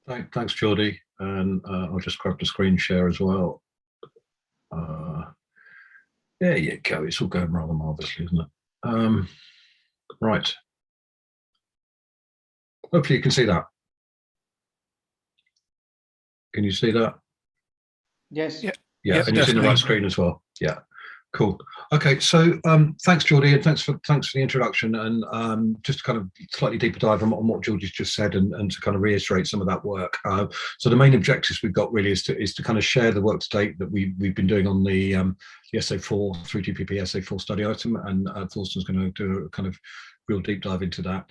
Thanks, Geordie. And I'll just grab the screen share as well. There you go. It's all going rather marvelously, isn't it? Right. Hopefully you can see that. Can you see that? Yes. Yeah, Yep, and you're seeing the right definitely. screen as well. Yeah, cool. Okay, so thanks, Geordie, and thanks for the introduction, and just kind of slightly deeper dive on what Geordie's just said, and to kind of reiterate some of that work. So the main objectives we've got really is to kind of share the work to date that we've been doing on the SA4 3GPP SA4 study item, and Thorsten's going to do a kind of real deep dive into that.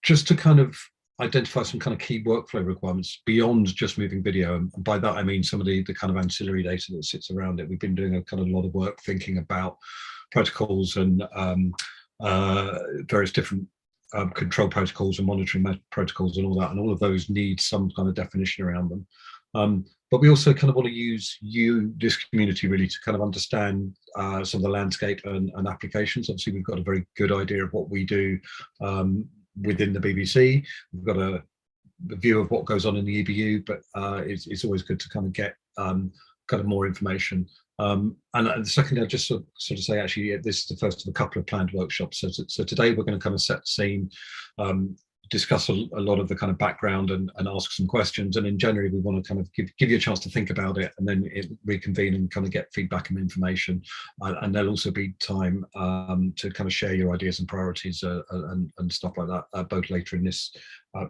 Just to kind of identify some kind of key workflow requirements beyond just moving video. And by that, I mean some of the kind of ancillary data that sits around it. We've been doing a kind of lot of work thinking about protocols and various different control protocols and monitoring protocols and all that. And all of those need some kind of definition around them. But we also kind of want to use this community really to kind of understand some of the landscape and applications. Obviously, we've got a very good idea of what we do within the BBC. We've got a view of what goes on in the EBU, but it's always good to kind of get kind of more information. And secondly, I'll just sort of say, actually, this is the first of a couple of planned workshops. So today we're going to kind of set the scene, discuss a lot of the kind of background and ask some questions. And in January, we want to kind of give you a chance to think about it, and then reconvene and kind of get feedback and information. And there'll also be time to kind of share your ideas and priorities and stuff like that, both later in this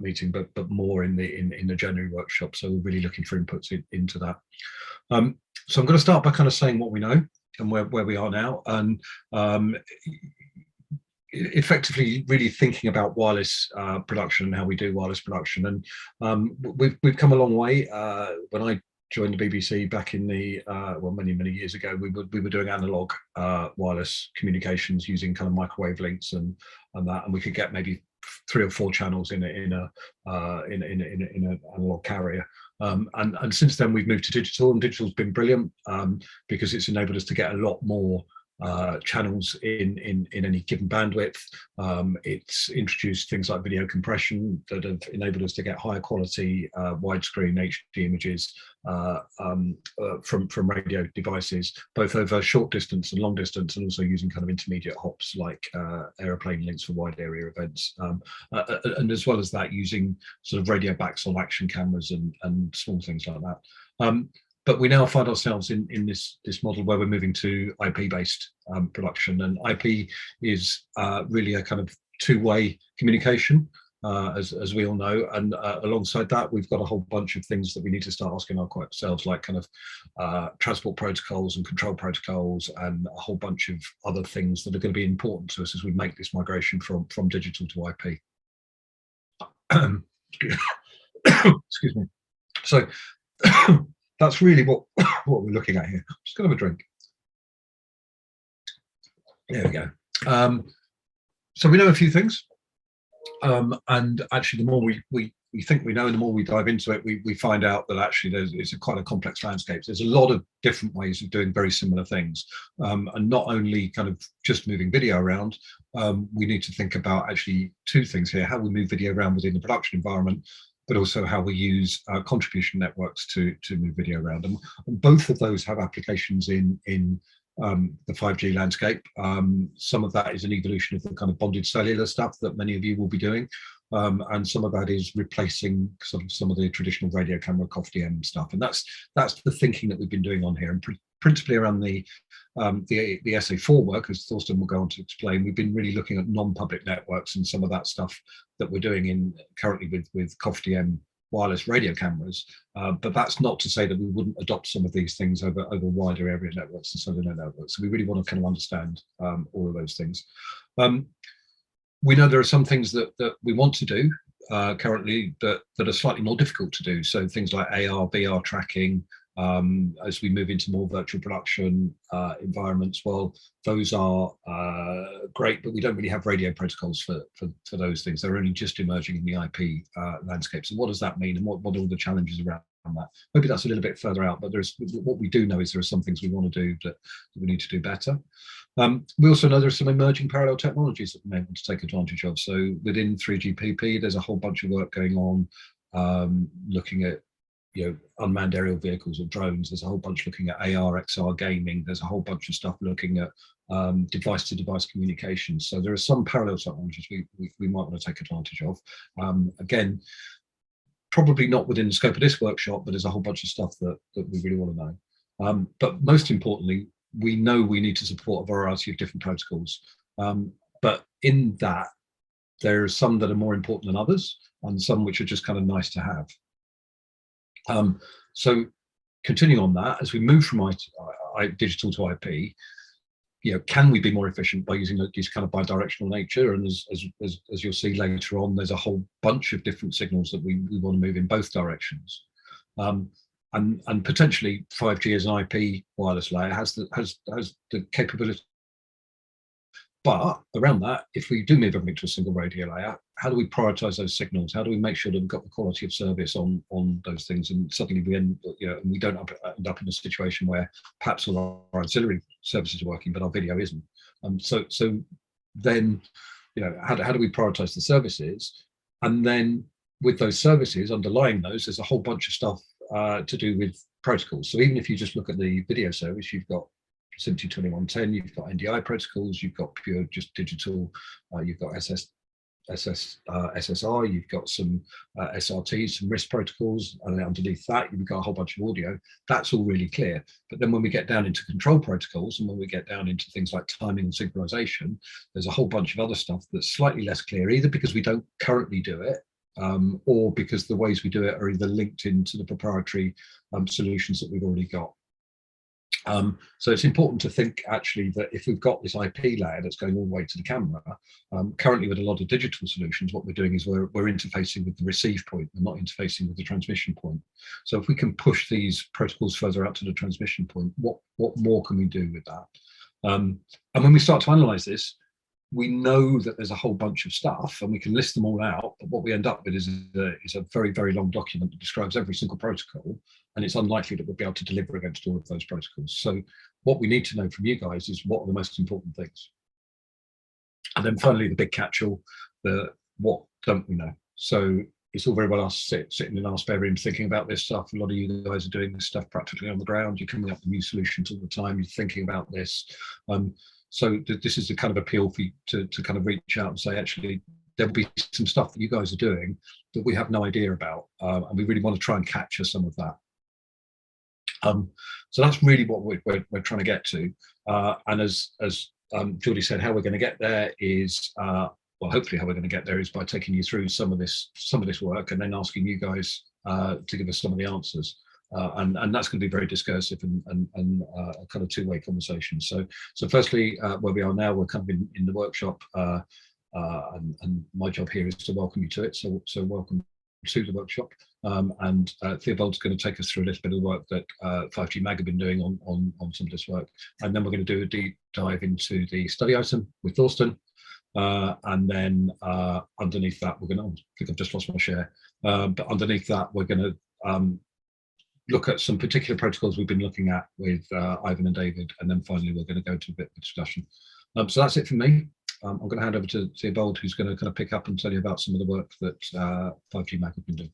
meeting, but more in the January workshop. So we're really looking for inputs into that. So I'm going to start by kind of saying what we know and where we are now, and effectively really thinking about wireless production and how we do wireless production. And we've come a long way. When I joined the BBC back in the well, many years ago, we were doing analog wireless communications using kind of microwave links and that, and we could get maybe 3 or 4 channels in an analog carrier. And since then we've moved to digital, and digital's been brilliant because it's enabled us to get a lot more channels in any given bandwidth. It's introduced things like video compression that have enabled us to get higher quality widescreen HD images from radio devices, both over short distance and long distance, and also using kind of intermediate hops like aeroplane links for wide area events, and as well as that using sort of radio backs on action cameras and small things like that. But we now find ourselves in this model where we're moving to IP-based production, and IP is really a kind of two-way communication, as we all know. And alongside that, we've got a whole bunch of things that we need to start asking ourselves, like kind of transport protocols and control protocols, and a whole bunch of other things that are going to be important to us as we make this migration from digital to IP. Excuse me. So. That's really what we're looking at here. I'm just going to have a drink. There we go. So we know a few things, and actually, the more we think we know, and the more we dive into it, we find out that actually it's quite a complex landscape. There's a lot of different ways of doing very similar things, and not only kind of just moving video around. We need to think about actually 2 things here: how we move video around within the production environment, but also how we use contribution networks to move video around. And both of those have applications in the 5G landscape. Some of that is an evolution of the kind of bonded cellular stuff that many of you will be doing. And some of that is replacing some of the traditional radio camera COFDM stuff. And that's the thinking that we've been doing on here. And principally around the SA4 work, as Thorsten will go on to explain, we've been really looking at non-public networks and some of that stuff that we're doing currently with COFDM wireless radio cameras. But that's not to say that we wouldn't adopt some of these things over wider area networks and cellular networks. So we really want to kind of understand all of those things. We know there are some things that we want to do currently that are slightly more difficult to do. So things like AR, VR tracking, as we move into more virtual production environments, well, those are great, but we don't really have radio protocols for those things. They're only just emerging in the IP landscape. So what does that mean, and what are all the challenges around that? Maybe that's a little bit further out, but what we do know is there are some things we want to do that we need to do better. We also know there are some emerging parallel technologies that we may want to take advantage of. So within 3GPP, there's a whole bunch of work going on looking at unmanned aerial vehicles or drones. There's a whole bunch looking at AR, XR gaming. There's a whole bunch of stuff looking at device-to-device communication. So there are some parallel technologies we might want to take advantage of. Again, probably not within the scope of this workshop, but there's a whole bunch of stuff that we really want to know. But most importantly, we know we need to support a variety of different protocols. But in that, there are some that are more important than others, and some which are just kind of nice to have. So continuing on that, as we move from digital to IP, can we be more efficient by using these kind of bi-directional nature? And as you'll see later on, there's a whole bunch of different signals that we want to move in both directions. And potentially 5G as an IP wireless layer has the capability. But around that, if we do move everything to a single radio layer, how do we prioritize those signals? How do we make sure that we've got the quality of service on those things? And suddenly we and we don't end up in a situation where perhaps all our auxiliary services are working, but our video isn't. So then, how do we prioritize the services? And then with those services underlying those, there's a whole bunch of stuff to do with protocols. So even if you just look at the video service, you've got SMPTE 2110, you've got NDI protocols, you've got pure just digital, you've got SSR, you've got some SRTs, some RISC protocols, and then underneath that you've got a whole bunch of audio. That's all really clear. But then when we get down into control protocols, and when we get down into things like timing and synchronization, there's a whole bunch of other stuff that's slightly less clear, either because we don't currently do it, or because the ways we do it are either linked into the proprietary solutions that we've already got. So it's important to think actually that if we've got this IP layer that's going all the way to the camera, currently with a lot of digital solutions, what we're doing is we're interfacing with the receive point and not interfacing with the transmission point. So if we can push these protocols further out to the transmission point, what more can we do with that? And when we start to analyze this, we know that there's a whole bunch of stuff and we can list them all out, but what we end up with is a very, very long document that describes every single protocol, and it's unlikely that we'll be able to deliver against all of those protocols. So what we need to know from you guys is what are the most important things. And then finally, the big catch-all, what don't we know? So it's all very well us sitting in our spare room thinking about this stuff. A lot of you guys are doing this stuff practically on the ground. You're coming up with new solutions all the time. You're thinking about this. So this is the kind of appeal for you to kind of reach out and say, actually, there'll be some stuff that you guys are doing that we have no idea about, and we really want to try and capture some of that. So that's really what we're trying to get to. And as Geordie said, how we're going to get there is, well, hopefully how we're going to get there is by taking you through some of this work and then asking you guys to give us some of the answers. And that's going to be very discursive and a kind of two-way conversation. So firstly, where we are now, we're kind of in the workshop, and my job here is to welcome you to it. So welcome to the workshop. And Theobald's going to take us through a little bit of the work that 5G Mag have been doing on some of this work. And then we're going to do a deep dive into the study item with Thorsten. And then underneath that, we're going to, I think I've just lost my share, but underneath that, we're going to look at some particular protocols we've been looking at with Ivan and David, and then finally we're going to go to a bit of discussion. So that's it for me. I'm going to hand over to Theobald, who's going to kind of pick up and tell you about some of the work that 5G Mag have been doing.